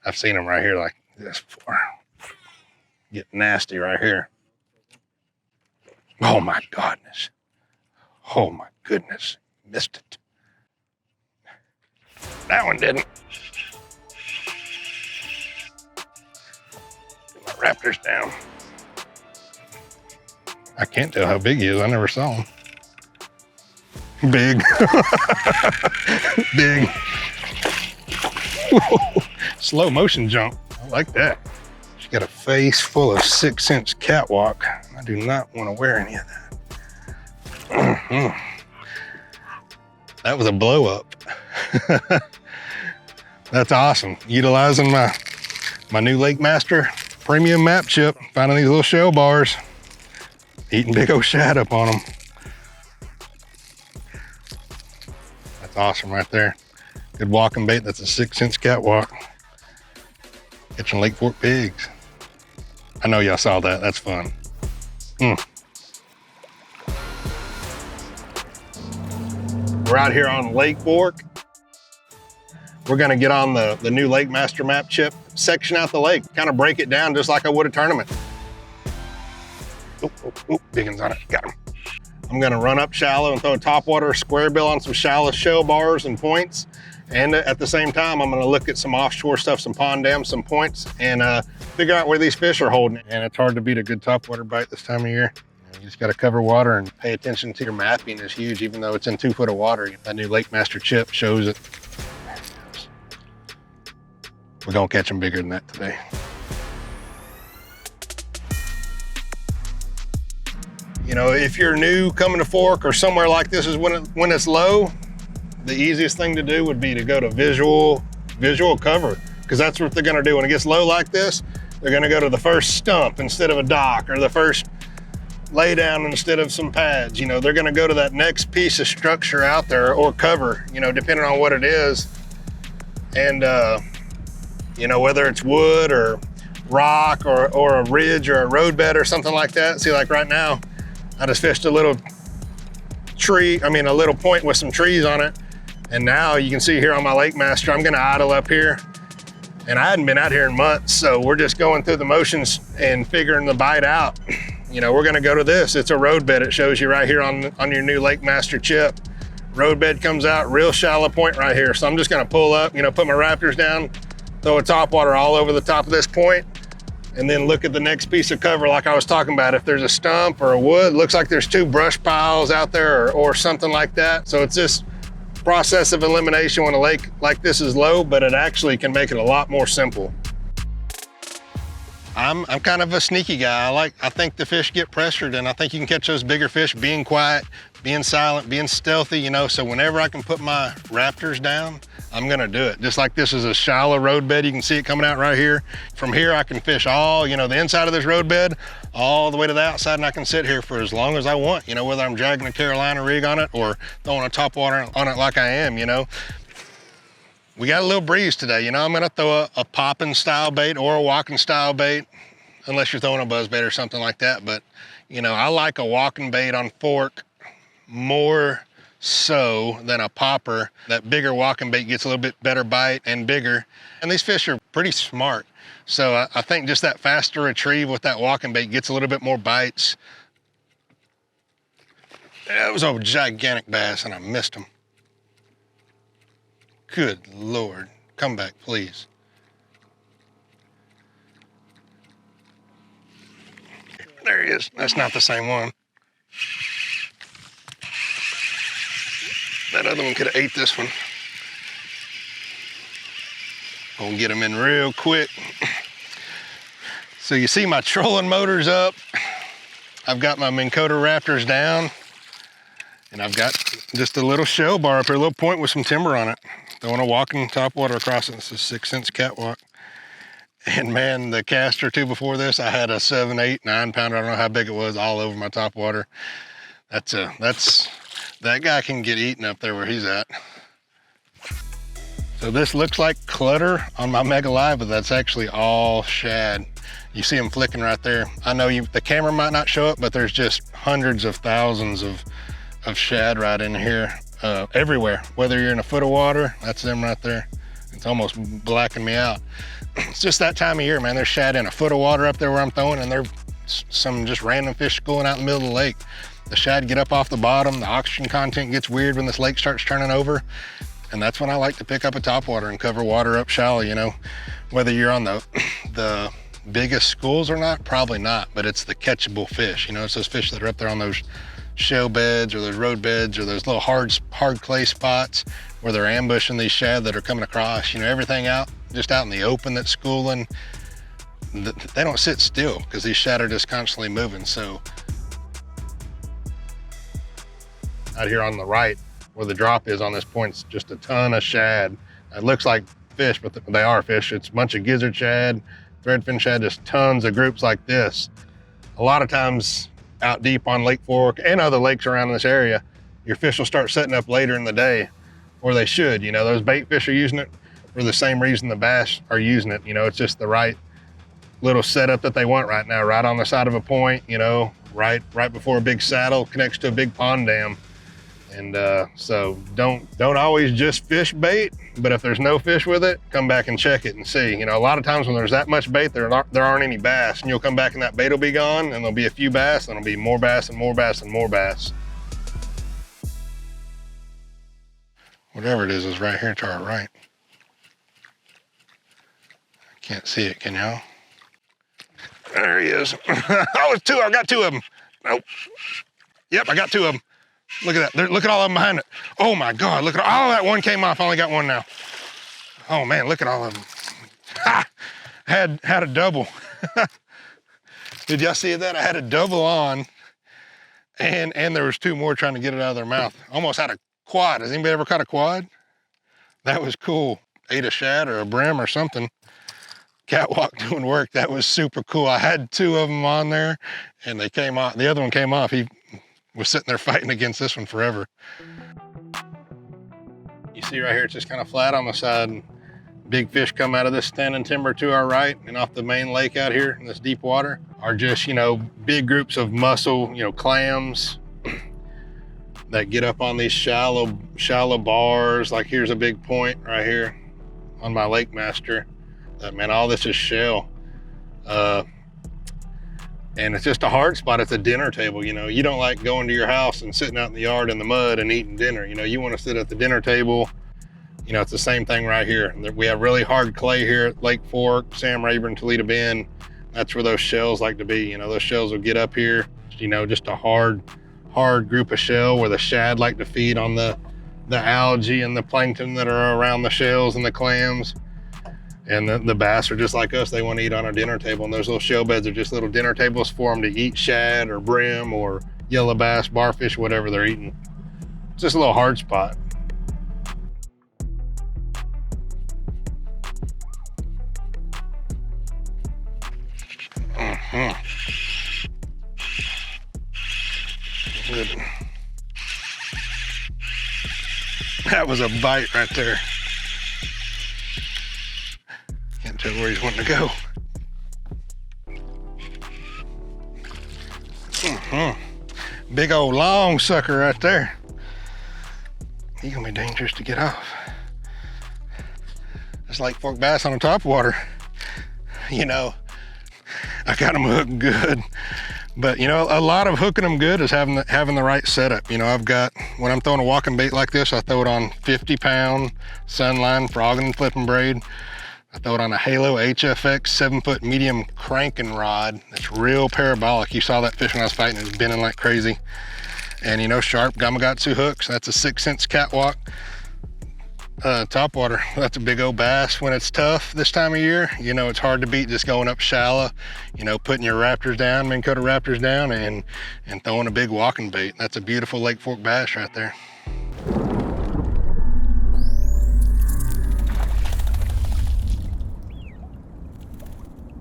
I've seen them right here like this before. Get nasty right here. Oh my goodness. Oh my goodness. Missed it. That one didn't. Get my raptors down. I can't tell how big he is. I never saw him. Big. Big. Slow motion jump. I like that. She's got a face full of 6-inch catwalk. I do not want to wear any of that. That was a blow up. That's awesome. Utilizing my new LakeMaster Premium map chip, finding these little shell bars, eating big old shad up on them. That's awesome right there. Good walking bait. That's a 6-inch catwalk. Catching Lake Fork pigs. I know y'all saw that. That's fun. We're out here on Lake Fork. We're gonna get on the new LakeMaster map chip, section out the lake, kind of break it down just like I would a tournament. Oh, big one's on it, got him. I'm gonna run up shallow and throw a topwater square bill on some shallow shell bars and points. And at the same time, I'm gonna look at some offshore stuff, some pond dams, some points, and figure out where these fish are holding. And it's hard to beat a good topwater bite this time of year. You just gotta cover water and pay attention to your mapping is huge, even though it's in 2 foot of water. That new LakeMaster chip shows it. We're gonna catch them bigger than that today. You know, if you're new coming to Fork or somewhere like this is when it's low, the easiest thing to do would be to go to visual cover, because that's what they're gonna do. When it gets low like this, they're gonna go to the first stump instead of a dock, or the first lay down instead of some pads. You know, they're gonna go to that next piece of structure out there, or cover, you know, depending on what it is. And you know, whether it's wood or rock or a ridge or a roadbed or something like that. See, like right now, I just fished a little a little point with some trees on it. And now you can see here on my LakeMaster, I'm gonna idle up here. And I hadn't been out here in months, so we're just going through the motions and figuring the bite out. You know, we're gonna go to this. It's a roadbed. It shows you right here on your new LakeMaster chip. Roadbed comes out, real shallow point right here. So I'm just gonna pull up, you know, put my raptors down, throw a topwater all over the top of this point, and then look at the next piece of cover like I was talking about. If there's a stump or a wood, looks like there's 2 brush piles out there or something like that. So it's this process of elimination when a lake like this is low, but it actually can make it a lot more simple. I'm kind of a sneaky guy. I think the fish get pressured, and I think you can catch those bigger fish being quiet, being silent, being stealthy, you know. So whenever I can put my raptors down, I'm gonna do it. Just like this is a shallow roadbed, you can see it coming out right here. From here, I can fish all, you know, the inside of this roadbed, all the way to the outside, and I can sit here for as long as I want, you know, whether I'm dragging a Carolina rig on it or throwing a topwater on it like I am, you know. We got a little breeze today, you know. I'm gonna throw a popping style bait or a walking style bait, unless you're throwing a buzz bait or something like that. But, you know, I like a walking bait on Fork more so than a popper. That bigger walking bait gets a little bit better bite and bigger. And these fish are pretty smart. So I think just that faster retrieve with that walking bait gets a little bit more bites. That was a gigantic bass and I missed him. Good Lord, come back, please. There he is. That's not the same one. That other one could have ate this one. Gonna get him in real quick. So you see my trolling motor's up. I've got my Minn Kota Raptors down. And I've got just a little shell bar up here, a little point with some timber on it. Throwing a walking topwater across it. It's a 6-inch catwalk. And man, the cast or two before this, I had a 7, 8, 9 pounder. I don't know how big it was, all over my topwater. That guy can get eaten up there where he's at. So this looks like clutter on my Mega Live, but that's actually all shad. You see them flicking right there. I know the camera might not show it, but there's just hundreds of thousands of shad right in here, everywhere. Whether you're in a foot of water, that's them right there. It's almost blacking me out. it's just that time of year, man. There's shad in a foot of water up there where I'm throwing, and there's some just random fish schooling out in the middle of the lake. The shad get up off the bottom, the oxygen content gets weird when this lake starts turning over, and that's when I like to pick up a topwater and cover water up shallow, you know. Whether you're on the biggest schools or not, probably not, but it's the catchable fish, you know. It's those fish that are up there on those shale beds or those road beds or those little hard clay spots where they're ambushing these shad that are coming across. You know, everything just out in the open that's schooling, they don't sit still because these shad are just constantly moving. So out here on the right where the drop is on this point, it's just a ton of shad. It looks like fish, but they are fish. It's a bunch of gizzard shad, threadfin shad, just tons of groups like this. A lot of times out deep on Lake Fork and other lakes around this area, your fish will start setting up later in the day, or they should. You know, those bait fish are using it for the same reason the bass are using it. You know, it's just the right little setup that they want right now, right on the side of a point, you know, right before a big saddle connects to a big pond dam. And so don't always just fish bait, but if there's no fish with it, come back and check it and see. You know, a lot of times when there's that much bait, there aren't any bass, and you'll come back and that bait will be gone, and there'll be a few bass, and there'll be more bass and more bass and more bass. Whatever it is right here to our right. Can't see it, can y'all? There he is. Oh, it's two. I got two of them. Nope. Yep, I got two of them. Look at that. Look at all of them behind it. Oh my God, look at all that. One came off. I only got one now. Oh man, look at all of them. Ha! Had a double. Did y'all see that? I had a double on, and there was two more trying to get it out of their mouth. Almost had a quad. Has anybody ever caught a quad? That was cool. Ate a shad or a brim or something. Catwalk doing work. That was super cool. I had two of them on there, and they came off. The other one came off. He was sitting there fighting against this one forever. You see right here, it's just kind of flat on the side. And big fish come out of this standing timber to our right and off the main lake out here in this deep water are just, you know, big groups of mussel, you know, clams that get up on these shallow bars. Like here's a big point right here on my LakeMaster. Man, all this is shell. And it's just a hard spot. It's a dinner table, you know. You don't like going to your house and sitting out in the yard in the mud and eating dinner. You know, you want to sit at the dinner table. You know, it's the same thing right here. We have really hard clay here at Lake Fork, Sam Rayburn, Toledo Bend. That's where those shells like to be. You know, those shells will get up here. You know, just a hard group of shell where the shad like to feed on the algae and the plankton that are around the shells and the clams. And the bass are just like us. They want to eat on our dinner table. And those little shell beds are just little dinner tables for them to eat shad or brim or yellow bass, barfish, whatever they're eating. It's just a little hard spot. Good. That was a bite right there. Can't tell where he's wanting to go. Big old long sucker right there. He's gonna be dangerous to get off. It's Lake Fork bass on the topwater. You know, I got them hooked good. But you know, a lot of hooking them good is having the right setup. You know, I've got, when I'm throwing a walking bait like this, I throw it on 50-pound Sunline frogging and flipping braid. I throw it on a Halo HFX 7-foot medium cranking rod. It's real parabolic. You saw that fish when I was fighting, it was bending like crazy. And you know, sharp Gamakatsu hooks. That's a 6-cent catwalk. Topwater, that's a big old bass. When it's tough this time of year, you know, it's hard to beat just going up shallow, you know, putting your Raptors down, Minn Kota Raptors down, and throwing a big walking bait. That's a beautiful Lake Fork bass right there.